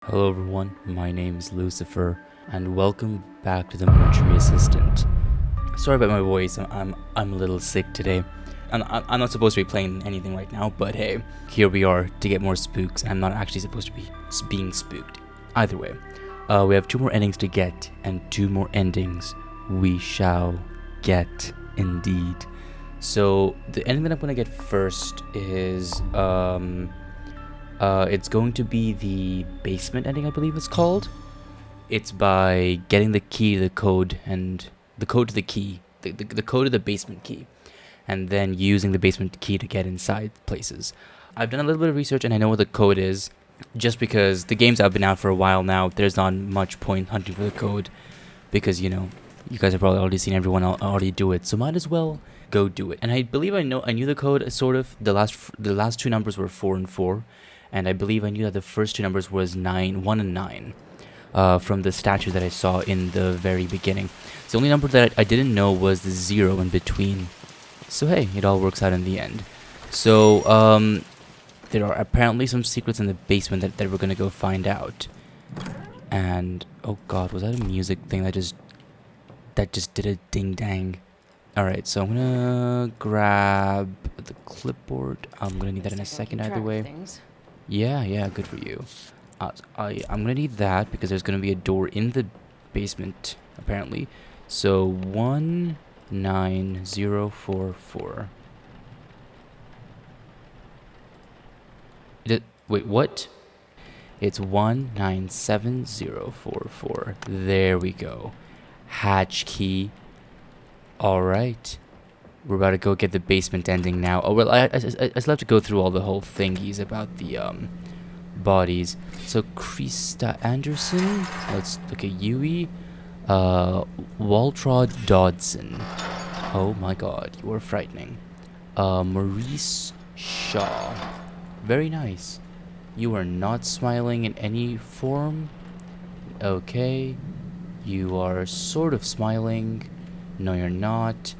Hello everyone, my name is Lucifer, and welcome back to the Mortuary Assistant. Sorry about my voice, I'm a little sick today. I'm not supposed to be playing anything right now, but hey, here we are to get more spooks. I'm not actually supposed to be being spooked. Either way, we have 2 more endings to get, and 2 more endings we shall get indeed. So the ending that I'm gonna get first is it's going to be the basement ending, I believe it's called. It's by getting the key to the code and the code to the key, the code to the basement key, and then using the basement key to get inside places. I've done a little bit of research and I know what the code is, just because the games have been out for a while now. There's not much point hunting for the code because you guys have probably already seen everyone already do it, so might as well go do it. And I believe I knew the code sort of. The last 2 numbers were 4 and 4. And I believe I knew that the first 2 numbers was 1 and 9 from the statue that I saw in the very beginning. The only number that I didn't know was the 0 in between. So hey, it all works out in the end. So there are apparently some secrets in the basement that we're going to go find out. And oh god, was that a music thing that just did a ding dang? Alright, so I'm going to grab the clipboard. I'm going to need that in a second either way. Yeah, good for you. I'm gonna need that because there's gonna be a door in the basement, apparently. So 19044. Wait, what? It's 197044. There we go. Hatch key. Alright. We're about to go get the basement ending now. Oh, well, I still have to go through all the whole thingies about the bodies. So, Krista Anderson. Let's look at Yui. Waltrod Dodson. Oh my god, you are frightening. Maurice Shaw. Very nice. You are not smiling in any form. Okay. You are sort of smiling. No, you're not.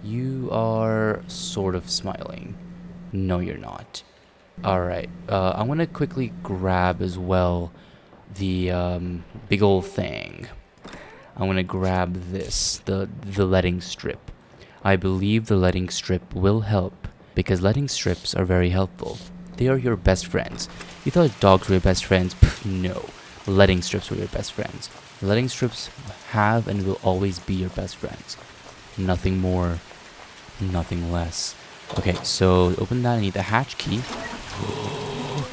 You are sort of smiling. No, you're not. Alright, I'm gonna quickly grab as well the big old thing. I'm gonna grab this, the letting strip. I believe the letting strip will help, because letting strips are very helpful. They are your best friends. You thought dogs were your best friends? Pff, no. Letting strips were your best friends. Letting strips have and will always be your best friends. Nothing more. Nothing less. Okay, so open that. I need the hatch key.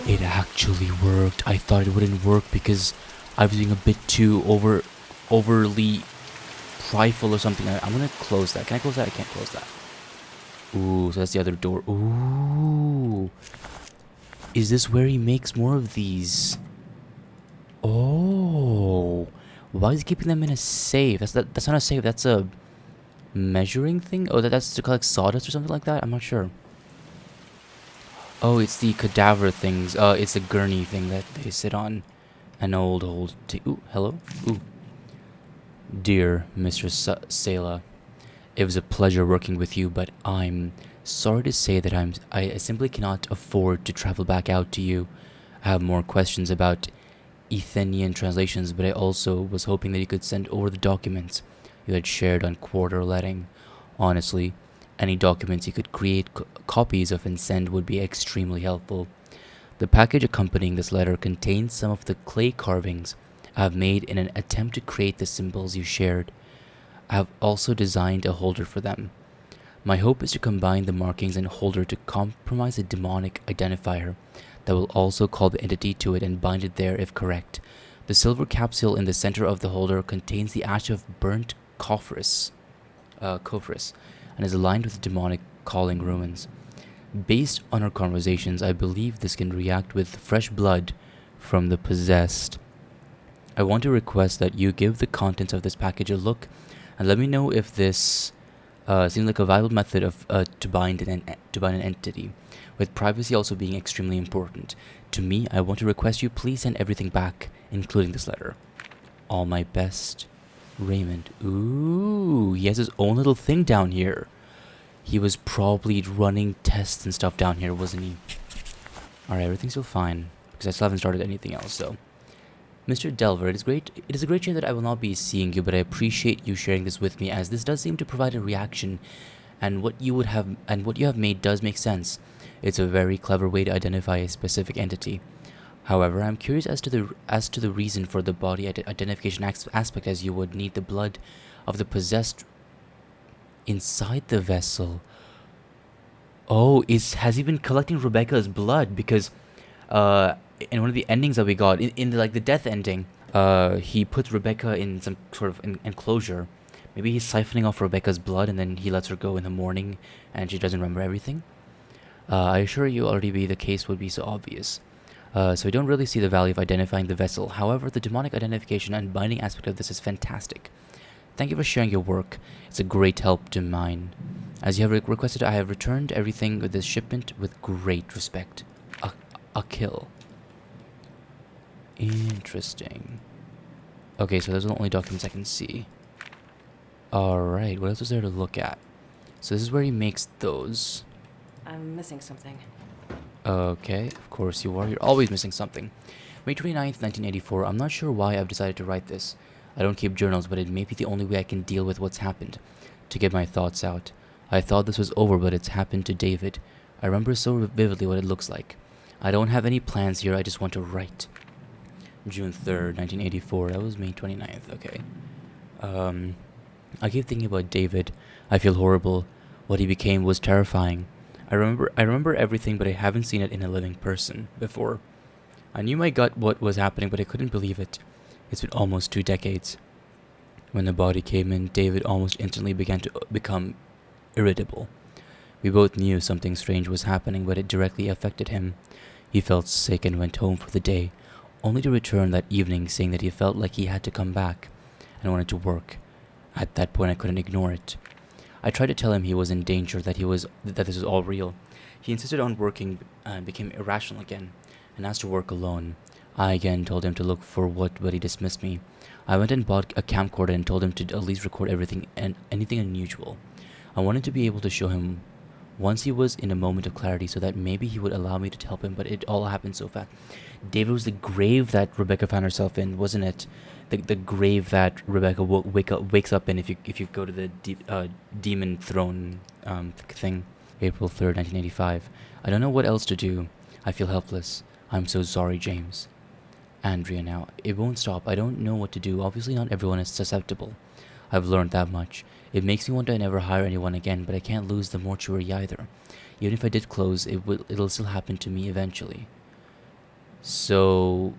It actually worked. I thought it wouldn't work because I was being a bit too overly prideful or something. I'm gonna close that. Can I close that? I can't close that. Ooh, so that's the other door. Ooh. Is this where he makes more of these? Oh. Why is he keeping them in a safe? That's not a safe. That's a measuring thing? Oh, that's to collect sawdust or something like that? I'm not sure. Oh, it's the cadaver things. It's the gurney thing that they sit on. An old ooh, hello? Ooh. Dear Mr. Sela, it was a pleasure working with you, but I'm sorry to say that I simply cannot afford to travel back out to you. I have more questions about Ethenian translations, but I also was hoping that you could send over the documents you had shared on quarter letting. Honestly, any documents you could create copies of and send would be extremely helpful. The package accompanying this letter contains some of the clay carvings I have made in an attempt to create the symbols you shared. I have also designed a holder for them. My hope is to combine the markings and holder to compromise a demonic identifier that will also call the entity to it and bind it there if correct. The silver capsule in the center of the holder contains the ash of burnt cophrus, and is aligned with demonic calling ruins. Based on our conversations, I believe this can react with fresh blood from the possessed. I want to request that you give the contents of this package a look and let me know if this seems like a viable method of to bind an entity, with privacy also being extremely important. To me, I want to request you please send everything back, including this letter. All my best, Raymond. Ooh, he has his own little thing down here. He was probably running tests and stuff down here, wasn't he? Alright, everything's still fine, because I still haven't started anything else, so Mr. Delver, it is a great shame that I will not be seeing you, but I appreciate you sharing this with me, as this does seem to provide a reaction, and what you have made does make sense. It's a very clever way to identify a specific entity. However, I'm curious as to the reason for the body identification aspect, as you would need the blood of the possessed inside the vessel. Oh, has he been collecting Rebecca's blood? Because in one of the endings that we got, in the, like the death ending, he puts Rebecca in some sort of enclosure. Maybe he's siphoning off Rebecca's blood and then he lets her go in the morning and she doesn't remember everything. I assure you already be the case would be so obvious. So I don't really see the value of identifying the vessel. However, the demonic identification and binding aspect of this is fantastic. Thank you for sharing your work. It's a great help to mine. As you have requested, I have returned everything with this shipment with great respect. A kill. Interesting. Okay, so those are the only documents I can see. Alright, what else is there to look at? So this is where he makes those. I'm missing something. Okay, of course you are. You're always missing something. May 29th, 1984. I'm not sure why I've decided to write this. I don't keep journals, but it may be the only way I can deal with what's happened. To get my thoughts out. I thought this was over, but it's happened to David. I remember so vividly what it looks like. I don't have any plans here, I just want to write. June 3rd, 1984. That was May 29th, okay. I keep thinking about David. I feel horrible. What he became was terrifying. I remember everything, but I haven't seen it in a living person before. I knew my gut what was happening, but I couldn't believe it. It's been almost 2 decades. When the body came in, David almost instantly began to become irritable. We both knew something strange was happening, but it directly affected him. He felt sick and went home for the day, only to return that evening saying that he felt like he had to come back and wanted to work. At that point, I couldn't ignore it. I tried to tell him he was in danger, that this was all real. He insisted on working and became irrational again, and asked to work alone. I again told him to look for what, but he dismissed me. I went and bought a camcorder and told him to at least record everything and anything unusual. I wanted to be able to show him once he was in a moment of clarity, so that maybe he would allow me to help him, but it all happened so fast. David was the grave that Rebecca found herself in, wasn't it? The grave that Rebecca wakes up in if you go to the demon throne thing. April 3rd, 1985. I don't know what else to do. I feel helpless. I'm so sorry, James. Andrea now. It won't stop. I don't know what to do. Obviously not everyone is susceptible. I've learned that much. It makes me want to never hire anyone again, but I can't lose the mortuary either. Even if I did close, it'll still happen to me eventually. So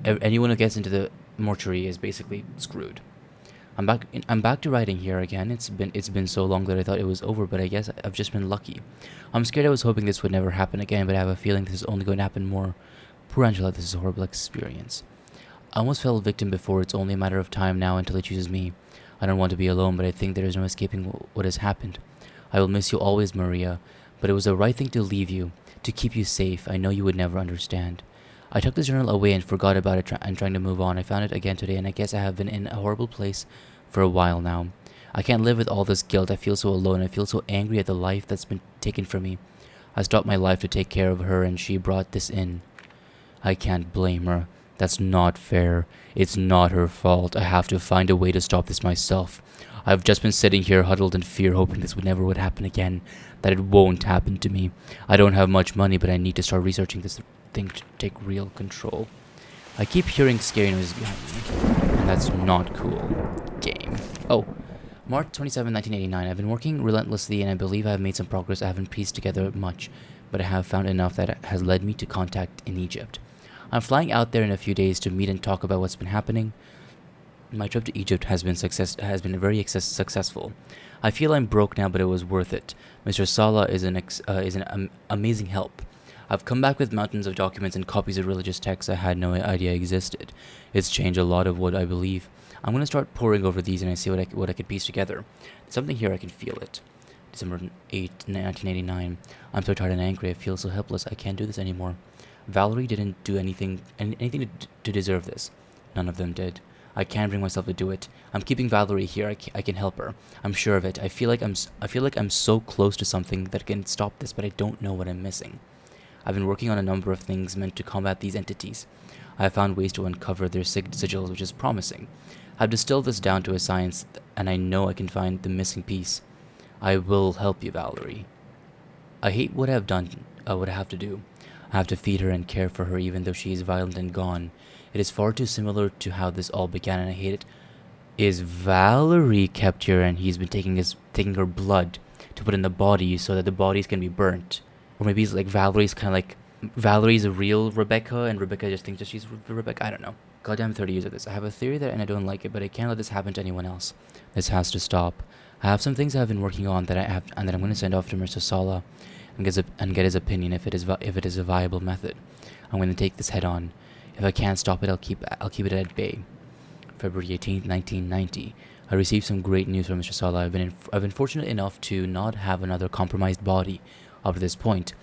anyone who gets into the mortuary is basically screwed. I'm back to writing here again. It's been so long that I thought it was over, but I guess I've just been lucky. I'm scared. I was hoping this would never happen again, but I have a feeling this is only going to happen more. Poor Angela, this is a horrible experience. I almost fell victim before. It's only a matter of time now until it chooses me. I don't want to be alone, but I think there is no escaping what has happened. I will miss you always, Maria, but it was the right thing to leave you, to keep you safe. I know you would never understand. I took the journal away and forgot about it and trying to move on. I found it again today, and I guess I have been in a horrible place for a while now. I can't live with all this guilt. I feel so alone. I feel so angry at the life that's been taken from me. I stopped my life to take care of her, and she brought this in. I can't blame her. That's not fair. It's not her fault. I have to find a way to stop this myself. I've just been sitting here huddled in fear, hoping this would happen again, that it won't happen to me. I don't have much money, but I need to start researching this thing to take real control. I keep hearing scary noises behind me, and that's not cool. Game. Oh, March 27, 1989. I've been working relentlessly, and I believe I have made some progress. I haven't pieced together much, but I have found enough that has led me to contact in Egypt. I'm flying out there in a few days to meet and talk about what's been happening. My trip to Egypt has been very successful. I feel I'm broke now, but it was worth it. Mr. Sala is an amazing help. I've come back with mountains of documents and copies of religious texts I had no idea existed. It's changed a lot of what I believe. I'm going to start poring over these and I see what I could piece together. There's something here, I can feel it. December 8, 1989. I'm so tired and angry. I feel so helpless. I can't do this anymore. Valerie didn't do anything to deserve this. None of them did. I can't bring myself to do it. I'm keeping Valerie here. I can help her. I'm sure of it. I feel like I'm so close to something that can stop this, but I don't know what I'm missing. I've been working on a number of things meant to combat these entities. I have found ways to uncover their sigils, which is promising. I've distilled this down to a science, and I know I can find the missing piece. I will help you, Valerie. I hate what I've done, what I have to do. I have to feed her and care for her even though she is violent and gone. It is far too similar to how this all began, and I hate it. Is Valerie kept here and he's been taking her blood to put in the body so that the bodies can be burnt? Or maybe it's like Valerie's kind of like Valerie's a real Rebecca and Rebecca just thinks that she's Rebecca. I don't know. Goddamn 30 years of this. I have a theory that and I don't like it, but I can't let this happen to anyone else. This has to stop. I have some things I've been working on that I have and that I'm going to send off to Mr. Sala and get his opinion if it is a viable method. I'm going to take this head on. If I can't stop it, I'll keep it at bay. February 18th, 1990. I received some great news from Mr. Sala. I've been fortunate enough to not have another compromised body up to this point,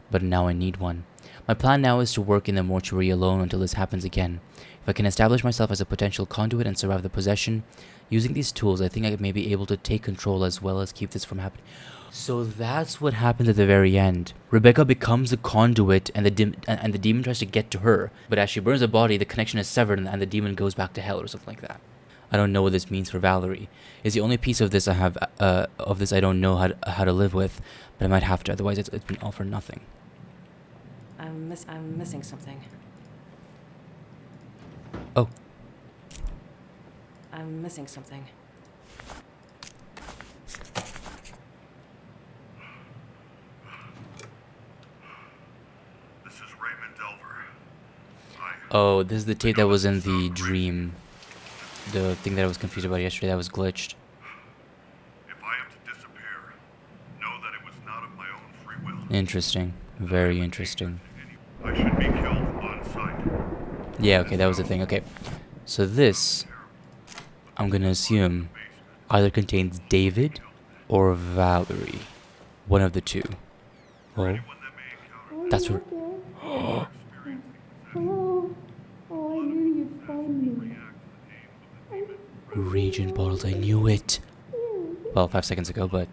but now I need one. My plan now is to work in the mortuary alone until this happens again. If I can establish myself as a potential conduit and survive the possession, using these tools, I think I may be able to take control as well as keep this from happening. So that's what happened at the very end. Rebecca becomes a conduit, and the demon tries to get to her. But as she burns the body, the connection is severed, and the demon goes back to hell or something like that. I don't know what this means for Valerie. It's the only piece of this I have I don't know how to live with, but I might have to. Otherwise, it's been all for nothing. I'm missing something. Oh. I'm missing something. Oh, this is the tape that was in the dream. The thing that I was confused about yesterday that was glitched. If I am to disappear, know that it was not of my own free will. Interesting. Very interesting. I should be killed on sight. Yeah, okay, that was the thing. Okay. So this, I'm gonna assume, either contains David or Valerie. One of the two. Oh. That's what... Reagent bottles, I knew it. Well, 5 seconds ago, but...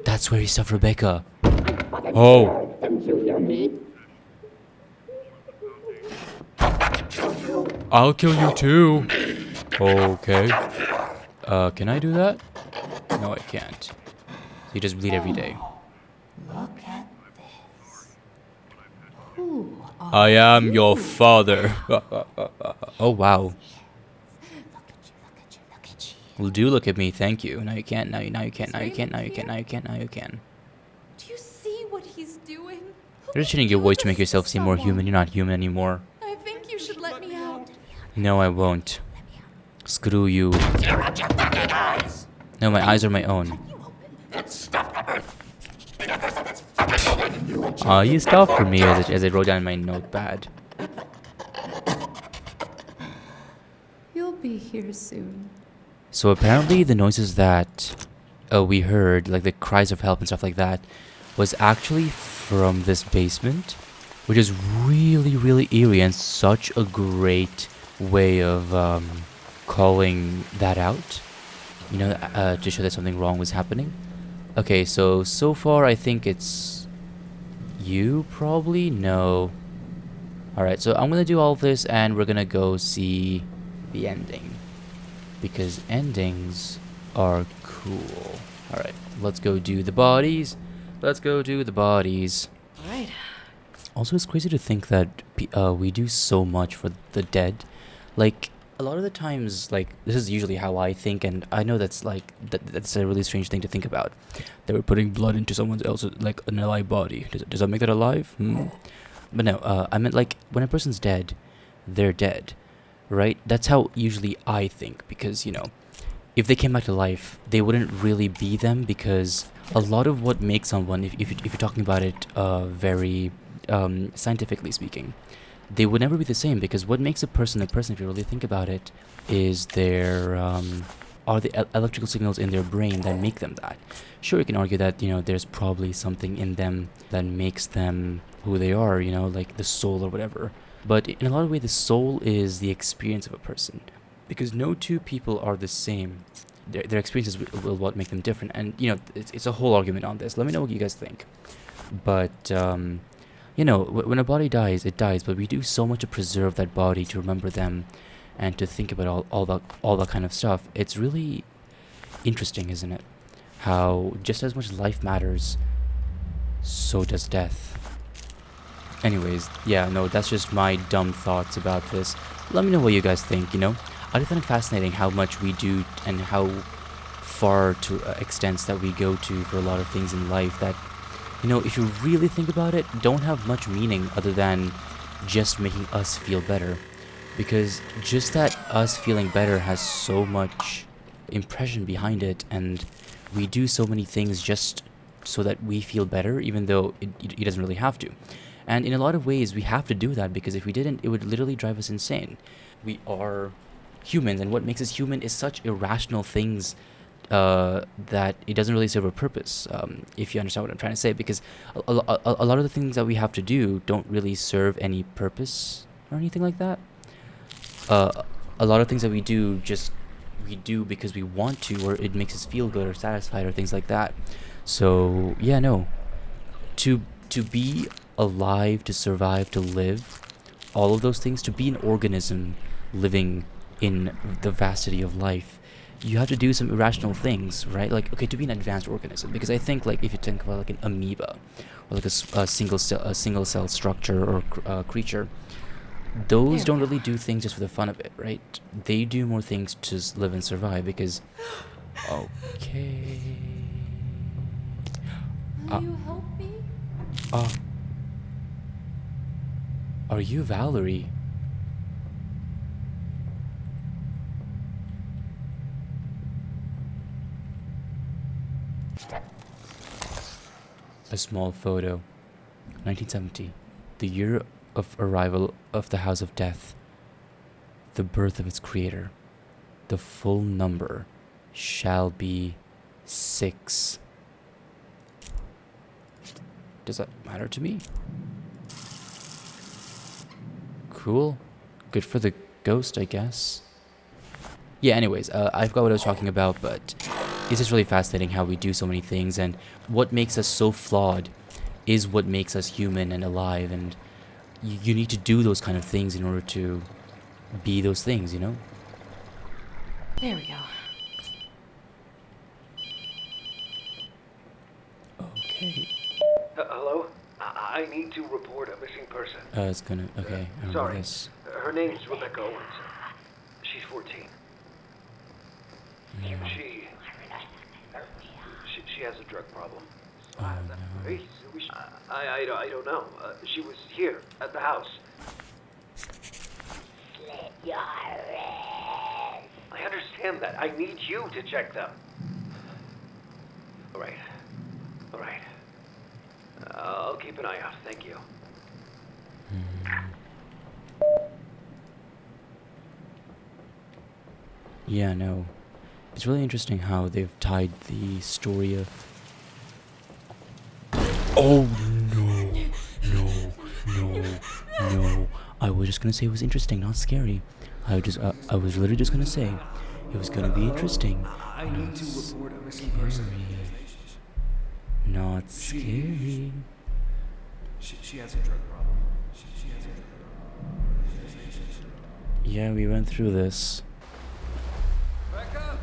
That's where he stuffed Rebecca. Oh! I'll kill you too. Okay. Can I do that? No, I can't. So you just bleed every day. Look at this. Who are I am your father. Oh, wow. Look at you. Well, do look at me, thank you. Now you can't, now you can't, now you can't, now you can't, now you can't, now you can. Do you see what he's doing? You're just changing your voice to make yourself seem more human. You're not human anymore. I think you should let me out. No, I won't. Screw you. No, my eyes are my own. You stopped for me as I wrote down my notepad. You'll be here soon. So apparently the noises that we heard, like the cries of help and stuff like that, was actually from this basement, which is really, really eerie and such a great way of calling that out, you know, to show that something wrong was happening. Okay, so far I think it's you probably? No. Alright, so I'm gonna do all this and we're gonna go see the ending, because endings are cool. Alright, let's go do the bodies. Let's go do the bodies. Alright. Also, it's crazy to think that we do so much for the dead. Like, a lot of the times, like, this is usually how I think, and I know that's, like, that's a really strange thing to think about. They were putting blood into someone else's, like, an alive body. Does that make that alive? But no, I meant, like, when a person's dead, they're dead, right? That's how usually I think, because, you know, if they came back to life, they wouldn't really be them, because a lot of what makes someone, if you're talking about it very scientifically speaking, they would never be the same, because what makes a person, if you really think about it, is their are the electrical signals in their brain that make them that. Sure, you can argue that, you know, there's probably something in them that makes them who they are, you know, like the soul or whatever. But in a lot of ways, the soul is the experience of a person, because no two people are the same. Their experiences will what make them different, and you know, it's a whole argument on this. Let me know what you guys think. But you know, when a body dies, it dies, but we do so much to preserve that body, to remember them, and to think about all that kind of stuff. It's really interesting, isn't it? How just as much life matters, so does death. Anyways, yeah, no, that's just my dumb thoughts about this. Let me know what you guys think, you know? I find it fascinating how much we do and how far to extents that we go to for a lot of things in life that, you know, if you really think about it, don't have much meaning other than just making us feel better. Because just that us feeling better has so much impression behind it, and we do so many things just so that we feel better, even though it doesn't really have to. And in a lot of ways, we have to do that, because if we didn't, it would literally drive us insane. We are humans, and what makes us human is such irrational things that it doesn't really serve a purpose, if you understand what I'm trying to say, because a lot of the things that we have to do don't really serve any purpose or anything like that. A lot of things that we do we do because we want to, or it makes us feel good or satisfied or things like that. So yeah, no, to be alive, to survive, to live, all of those things, to be an organism living in the vastity of life, you have to do some irrational things, right? Like, okay, to be an advanced organism, because I think, like, if you think about like an amoeba or like a single cell structure or creature, those don't really do things just for the fun of it, right? They do more things to live and survive, because okay, Will you help me? are you Valerie? A small photo. 1970. The year of arrival of the House of Death. The birth of its creator. The full number shall be 6. Does that matter to me? Cool. Good for the ghost, I guess. Yeah, anyways, I forgot what I was talking about, but it's just really fascinating how we do so many things, and what makes us so flawed is what makes us human and alive, and you need to do those kind of things in order to be those things, you know? There we go. Okay. Hello? I need to report a missing person. It's gonna... Okay, I remember Sorry. this. Her name's Rebecca Owens. She's 14. She has a drug problem. Oh, no. I don't know. She was here at the house. Slit your wrist. I understand that. I need you to check them. All right. I'll keep an eye out. Thank you. Yeah, no. It's really interesting how they've tied the story of... Oh, no. I was just gonna say it was interesting, not scary. I was literally just gonna say it was gonna be interesting. I need to report a missing person. Not scary. She has a drug problem. She has a drug problem. Yeah, we went through this. Rebecca!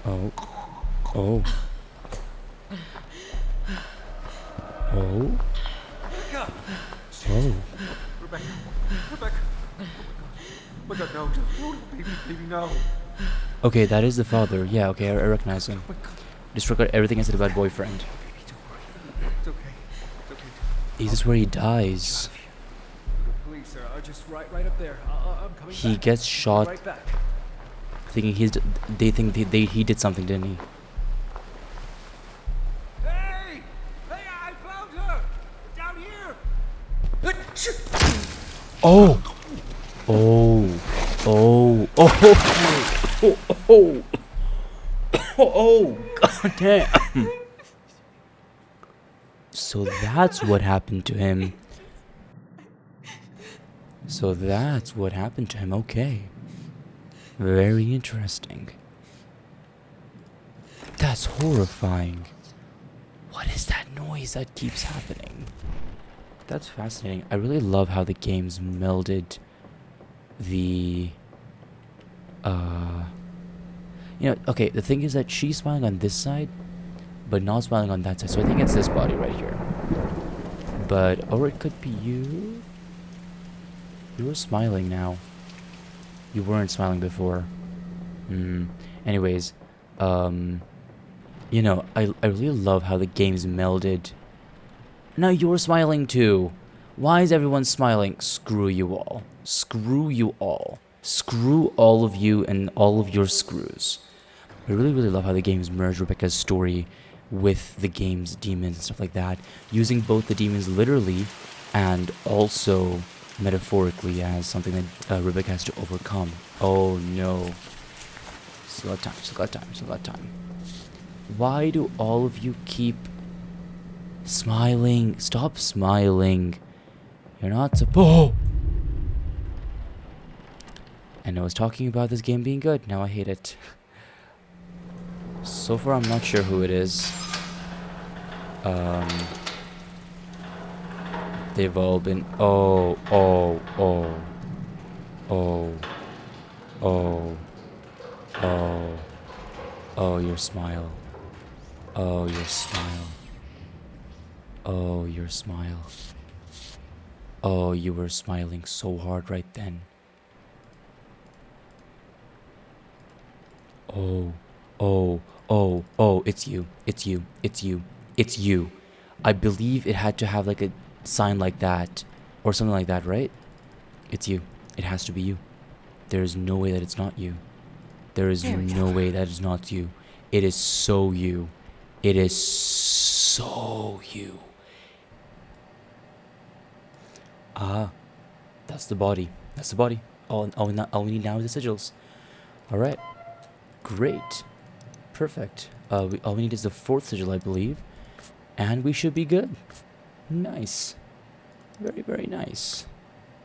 Oh. Oh. Oh. Rebecca! Oh. Rebecca! Oh my god, no, baby, no. Okay, that is the father. Yeah, okay, I recognize him. Disregard everything I said about boyfriend. It's okay. Is this where he dies? The police are just right up there. I'm coming He back. gets shot Right back. thinking they think he did something, didn't he? Hey, I found her! Down here! Oh! Oh! Oh! Oh! Oh! God damn! So that's what happened to him. Okay. Very interesting. That's horrifying. What is that noise that keeps happening? That's fascinating. I really love how the games melded the okay, the thing is that she's smiling on this side, but not smiling on that side. So I think it's this body right here. But or it could be you. You were smiling now. You weren't smiling before. Anyways, you know, I really love how the games melded. Now you're smiling too. Why is everyone smiling? Screw you all. Screw you all. Screw all of you and all of your screws. I really, really love how the games merge Rebecca's story with the game's demons and stuff like that, using both the demons literally and also metaphorically as something that Rebecca has to overcome. Oh no. Still got time, still got time, still got time. Why do all of you keep smiling? Stop smiling. You're not supposed. And I was talking about this game being good. Now I hate it. So far, I'm not sure who it is. They've all been. Oh, your smile. Oh, your smile. Oh, your smile. Oh, you were smiling so hard right then. Oh, it's you. It's you. It's you. It's you. I believe it had to have like a sign like that or something like that, right? It's you. It has to be you. There is no way that it's not you. There is no way that is not you. It is so you. It is so you. Ah, that's the body. That's the body. All we need now is the sigils. All right. Great. Perfect. All we need is the fourth sigil, I believe. And we should be good. Nice. Very, very nice.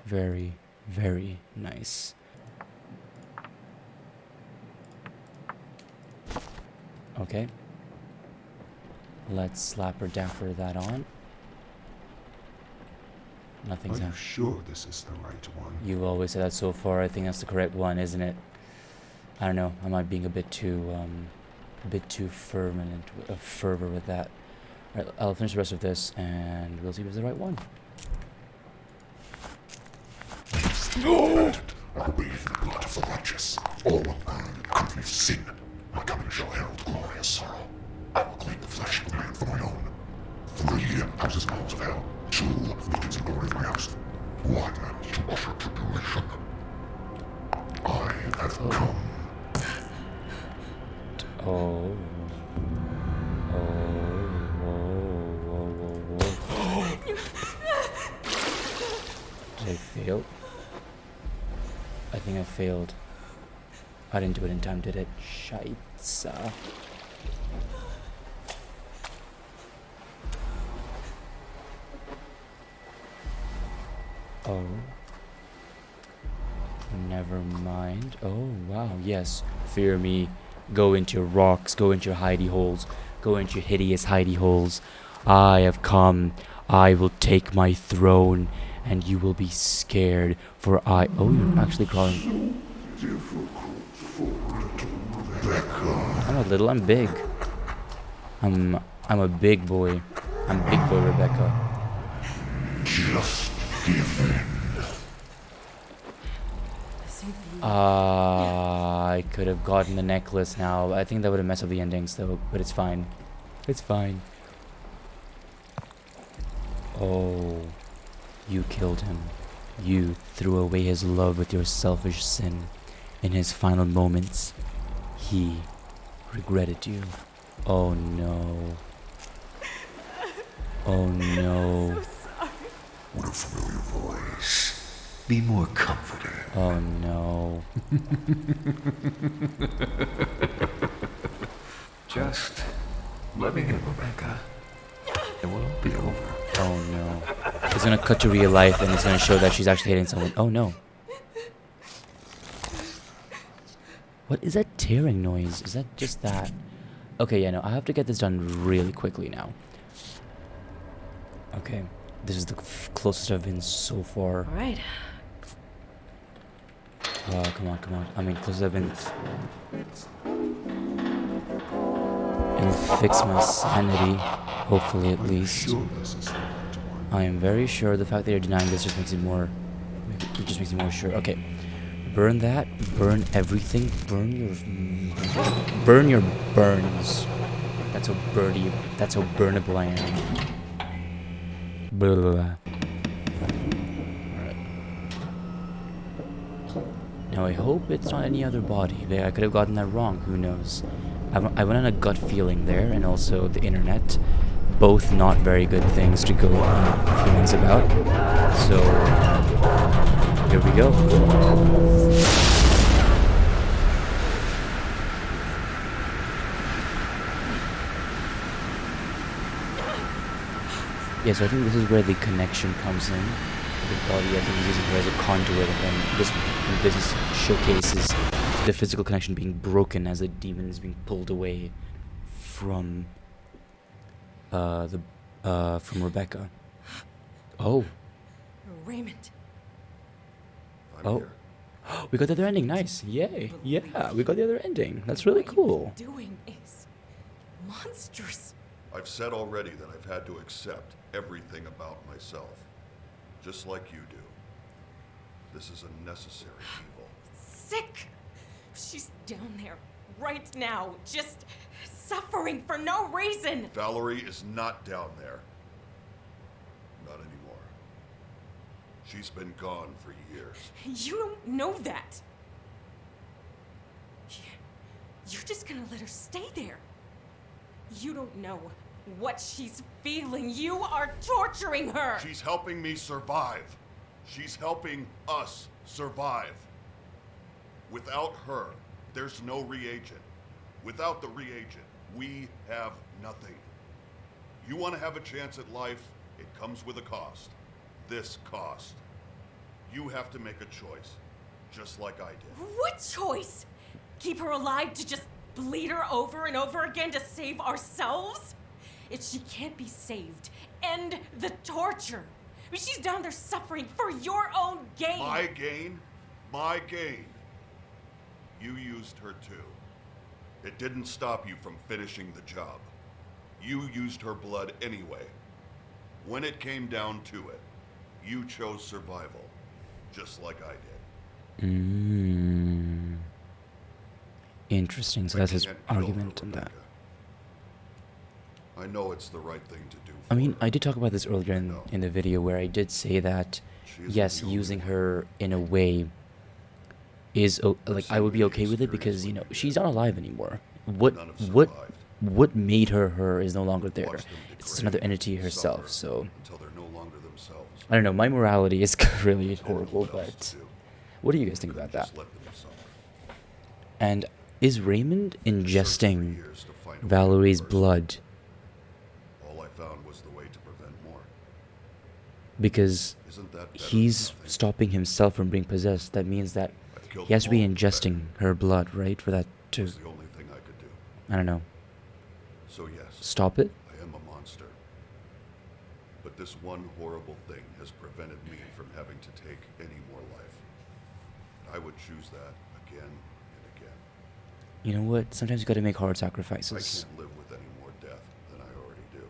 Very, very nice. Okay. Let's slapper dapper that on. Nothing's Are you happening. sure this is the right one? You've always said that so far. I think that's the correct one, isn't it? I don't know. I might being a bit too fervor with that. Alright, I'll finish the rest of this, and we'll see if it's the right one. No! I will bathe in the blood of the righteous. All country of sin. My coming shall herald glorious sorrow. I will clean the flesh of man for my own. 3 houses and halls of hell. 2 legions of glory of my house. 1 to usher tribulation. I have come. Oh. Did I fail? I think I failed. I didn't do it in time, did it? Scheisse. Oh. Never mind. Oh, wow, yes. Fear me. Go into your rocks. Go into your hidey holes. Go into your hideous hidey holes. I have come. I will take my throne. And you will be scared. For I... Oh, you're actually crawling. I'm not little. I'm big. I'm a big boy. I'm big boy Rebecca. Just give in. I could have gotten the necklace now. I think that would have messed up the endings though, but it's fine. It's fine. Oh, you killed him. You threw away his love with your selfish sin. In his final moments, he regretted you. Oh no. Oh no. What a familiar voice. Be more comforted. Oh no. Just let me in, Rebecca. It will be over. Oh no. It's gonna cut to real life and it's gonna show that she's actually hitting someone. Oh no. What is that tearing noise? Is that just that? Okay, yeah, no, I have to get this done really quickly now. Okay, this is the closest I've been so far. All right. Come on, come on. I mean, closest I've been. It'll fix my sanity, hopefully at least. Sure this is the I am very sure the fact that you're denying this just makes it more. It just makes me more sure. Okay, burn that. Burn everything. Burn your burns. That's how birdie. That's how burnable I am. Blah, blah, blah. Alright. Now I hope it's not any other body. I could have gotten that wrong. Who knows? I went on a gut feeling there, and also the internet. Both not very good things to go on feelings about. So here we go. Yeah, so I think this is where the connection comes in. The body, I think, is using her as a conduit, and this showcases the physical connection being broken as the demon is being pulled away from from Rebecca. Oh. Raymond. Oh. We got the other ending. Nice. Yay. Yeah, we got the other ending. That's really cool. What you've been doing is monstrous. I've said already that I've had to accept everything about myself, just like you do. This is a necessary evil. Sick. She's down there right now, just suffering for no reason. Valerie is not down there. Not anymore. She's been gone for years. You don't know that. You're just gonna let her stay there. You don't know what she's feeling. You are torturing her. She's helping me survive. She's helping us survive. Without her, there's no reagent. Without the reagent, we have nothing. You want to have a chance at life, it comes with a cost. This cost. You have to make a choice, just like I did. What choice? Keep her alive to just bleed her over and over again to save ourselves? If she can't be saved, end the torture. I mean, she's down there suffering for your own gain. My gain? My gain. You used her too. It didn't stop you from finishing the job. You used her blood anyway. When it came down to it, you chose survival, just like I did. Interesting. So that's his argument on that. I know it's the right thing to do. I mean, I did talk about this earlier in the video where I did say that, She isn't yes, the only using one. her in a way is like I would be okay with it because she's not alive anymore. None have survived. What made her is no longer there. Watch them It's degrade, another entity herself. suffer, So until they're no longer themselves. I don't know. My morality is really They don't know horrible, what else but to do. what do you guys think Couldn't about that? just let them suffer. And is Raymond I searched for ingesting years to find a way Valerie's to reverse it. blood All I found was the way to prevent more. because Isn't that better he's than nothing? stopping himself from being possessed? That means that I've killed he has to be them all. ingesting her blood, right? For that It to, was the only thing I could do. I don't know, So yes, stop it? I am a monster. But this one horrible thing has prevented me from having to take any more life. I would choose that again and again. You know what? Sometimes you gotta make hard I sacrifices. can't live with any more death than I already do.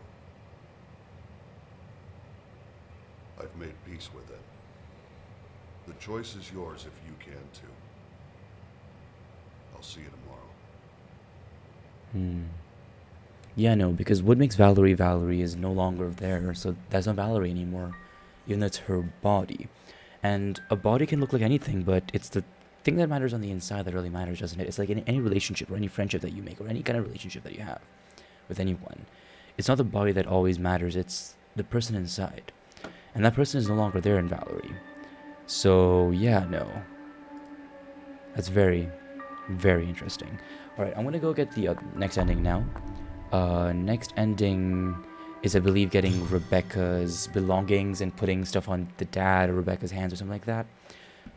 I've made peace with it. The choice is yours if you can too. I'll see you tomorrow. Yeah, no, because what makes Valerie Valerie is no longer there, so that's not Valerie anymore, even though it's her body. And a body can look like anything, but it's the thing that matters on the inside that really matters, doesn't it? It's like in any relationship or any friendship that you make or any kind of relationship that you have with anyone. It's not the body that always matters, it's the person inside. And that person is no longer there in Valerie. So, yeah, no. That's very, very interesting. Alright, I'm gonna go get the next ending now. Next ending is, I believe, getting Rebecca's belongings and putting stuff on the dad or Rebecca's hands or something like that.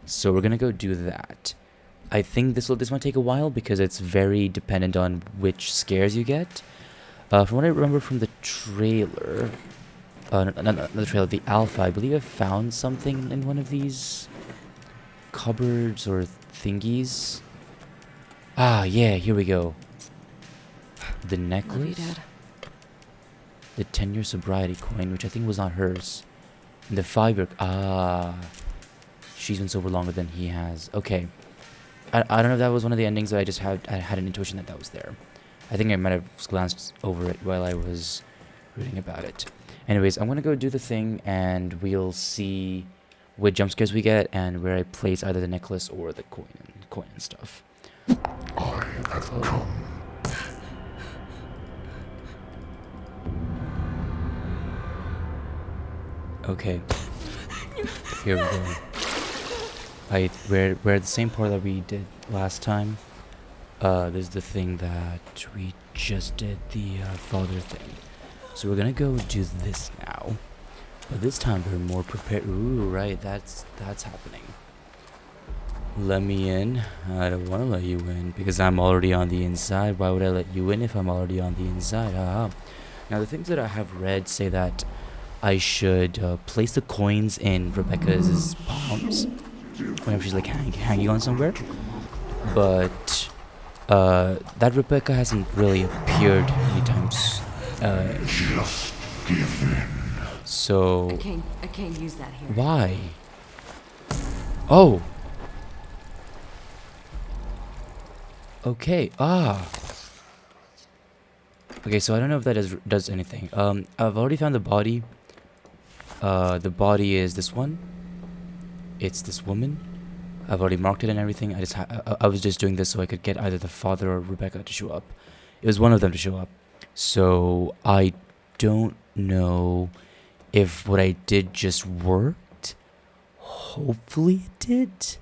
So we're gonna go do that. I think this might take a while because it's very dependent on which scares you get. From what I remember from the trailer, not the trailer, the alpha. I believe I found something in one of these cupboards or thingies. Ah, yeah, here we go. The necklace. Love you, Dad. The 10-year sobriety coin, which I think was not hers. And the 5-year. Ah. She's been sober longer than he has. Okay. I don't know if that was one of the endings, but I had an intuition that was there. I think I might have glanced over it while I was reading about it. Anyways, I'm gonna go do the thing, and we'll see what jump scares we get and where I place either the necklace or the coin and stuff. I have come. Okay. Here we go. We're at the same part that we did last time. This is the thing that we just did, the father thing. So we're gonna go do this now. But this time we're more prepared. Ooh, right, that's happening. Let me in. I don't want to let you in because I'm already on the inside. Why would I let you in if I'm already on the inside? Now the things that I have read say that I should place the coins in Rebecca's palms whenever she's like hanging on somewhere. But that Rebecca hasn't really appeared many times. Just give in. So I can't use that here. why? Oh. Okay. Okay, so I don't know if that does anything. I've already found the body. The body is this one. It's this woman. I've already marked it and everything. I was just doing this so I could get either the father or Rebecca to show up. It was one of them to show up. So I don't know if what I did just worked. Hopefully it did.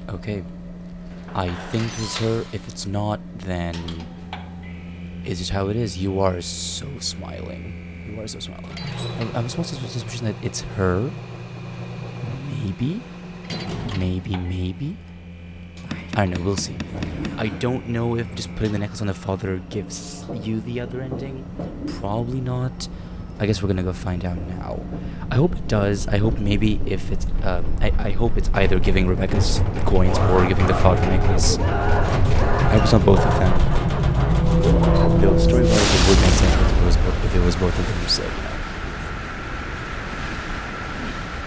Okay. I think it's her. If it's not, then it's just how it is. You are so smiling. You are so smiling. I'm supposed to suspicion that it's her. Maybe. I don't know, we'll see. I don't know if just putting the necklace on the father gives you the other ending. Probably not. I guess we're gonna go find out now. I hope it does. I hope maybe if it's I hope it's either giving Rebecca's coins or giving the father the necklace. I hope it's on both of them. Though story-wise it would make sense if it was both of them, so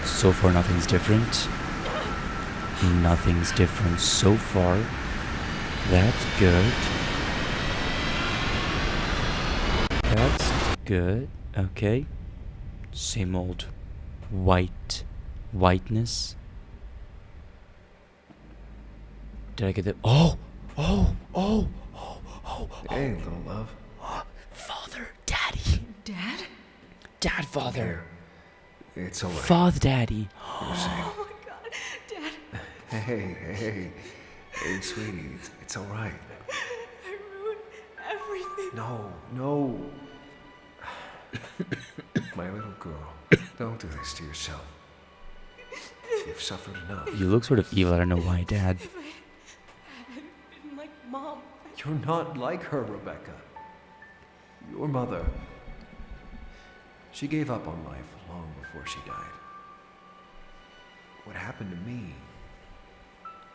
so far nothing's different. Nothing's different so far. That's good. That's good. Okay. Same old whiteness. Did I get the oh. Hey, little love. Father, daddy. Dad? Dad, father. Here. It's alright. Father, daddy. You're safe. Oh my god, Dad. Hey, sweetie, it's alright. I ruined everything. No. My little girl, don't do this to yourself. You've suffered enough. You look sort of evil. I don't know why, Dad. If I had been like Mom. You're not like her, Rebecca. Your mother, she gave up on life long before she died. What happened to me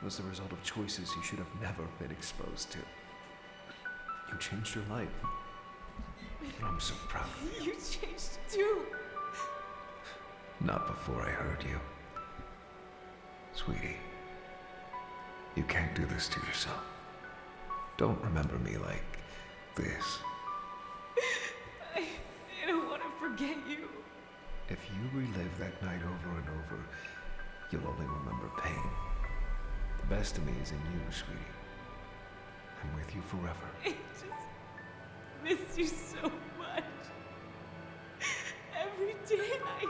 was the result of choices you should have never been exposed to. You changed your life. And I'm so proud of you. You changed too. Not before I heard you. Sweetie, you can't do this to yourself. Don't remember me like this. I don't want to forget you. If you relive that night over and over, you'll only remember pain. The best of me is in you, sweetie. I'm with you forever. I just miss you so much. Every day I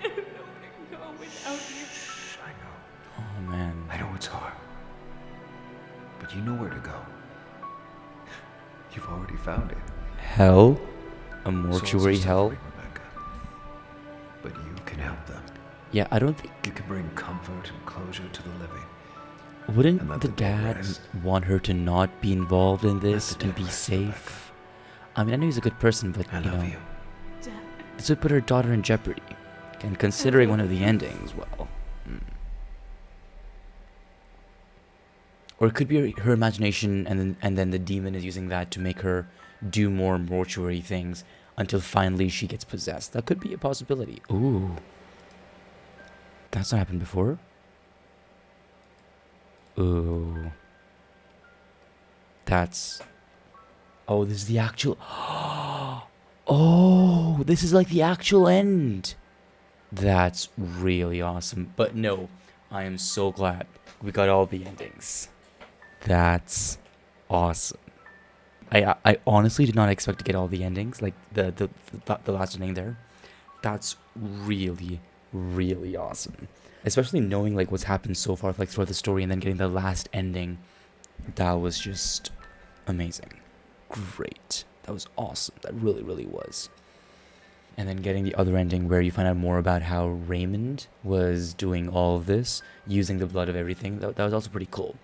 don't know where to go without you. Shh, I know. Oh man. I know it's hard. But you know where to go. You've already found it. Hell? A Souls mortuary are hell? suffering, Rebecca. But you can help them. Yeah, I don't think. You can bring comfort and closure to the living. And Wouldn't let the the dead dad rest. want her to not be involved in this the and dead be rest, safe? I mean, I know he's a good person, but I love you. Dad. this would put her daughter in jeopardy. And considering one of the endings, well. Or it could be her imagination, and then the demon is using that to make her do more mortuary things until finally she gets possessed. That could be a possibility. Ooh. That's not happened before. Ooh. That's... Oh, this is the actual... Oh, this is like the actual end. That's really awesome. But no, I am so glad we got all the endings. That's awesome. I honestly did not expect to get all the endings, like the last ending there. That's really, really awesome. Especially knowing like what's happened so far, like throughout the story, and then getting the last ending. That was just amazing. Great. That was awesome. That really, really was. And then getting the other ending where you find out more about how Raymond was doing all of this, using the blood of everything. That was also pretty cool.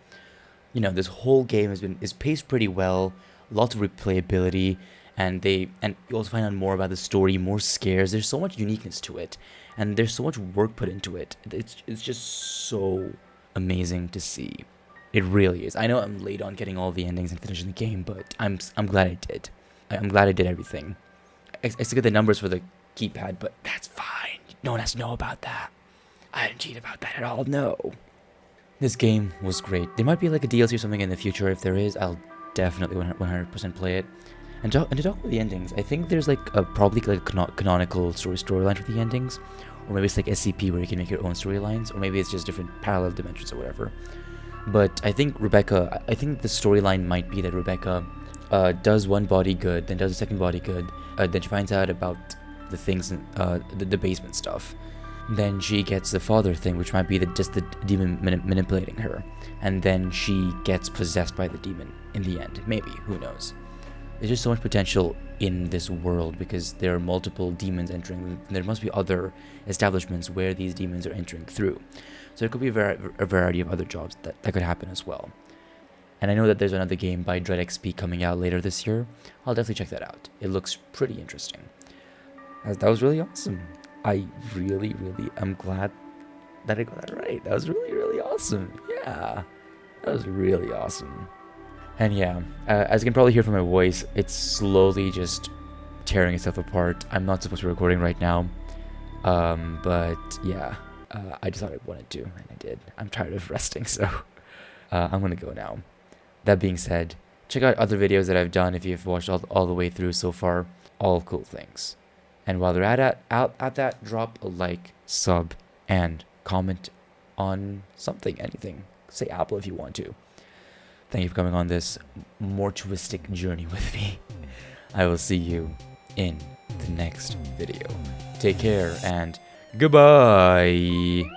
You know, this whole game is paced pretty well, lots of replayability, and you also find out more about the story, more scares. There's so much uniqueness to it, and there's so much work put into it. It's just so amazing to see. It really is. I know I'm late on getting all the endings and finishing the game, but I'm glad I did. I'm glad I did everything. I still get the numbers for the keypad, but that's fine. No one has to know about that. I didn't cheat about that at all, no. This game was great. There might be like a DLC or something in the future. If there is, I'll definitely 100% play it. And to talk about the endings, I think there's like probably like a canonical storyline for the endings. Or maybe it's like SCP where you can make your own storylines. Or maybe it's just different parallel dimensions or whatever. But I think the storyline might be that Rebecca does one body good, then does the second body good. Then she finds out about the things, the basement stuff. Then she gets the father thing, which might be just the demon manipulating her. And then she gets possessed by the demon in the end. Maybe. Who knows? There's just so much potential in this world because there are multiple demons entering. There must be other establishments where these demons are entering through. So there could be a variety of other jobs that could happen as well. And I know that there's another game by Dread XP coming out later this year. I'll definitely check that out. It looks pretty interesting. That was really awesome. I really, really am glad that I got that right. That was really, really awesome. Yeah, that was really awesome. And yeah, as you can probably hear from my voice, it's slowly just tearing itself apart. I'm not supposed to be recording right now. But yeah, I just thought I wanted to, and I did. I'm tired of resting, so I'm going to go now. That being said, check out other videos that I've done if you've watched all the way through so far. All cool things. And while they're at that, drop a like, sub, and comment on something, anything. Say Apple if you want to. Thank you for coming on this mortuistic journey with me. I will see you in the next video. Take care and goodbye.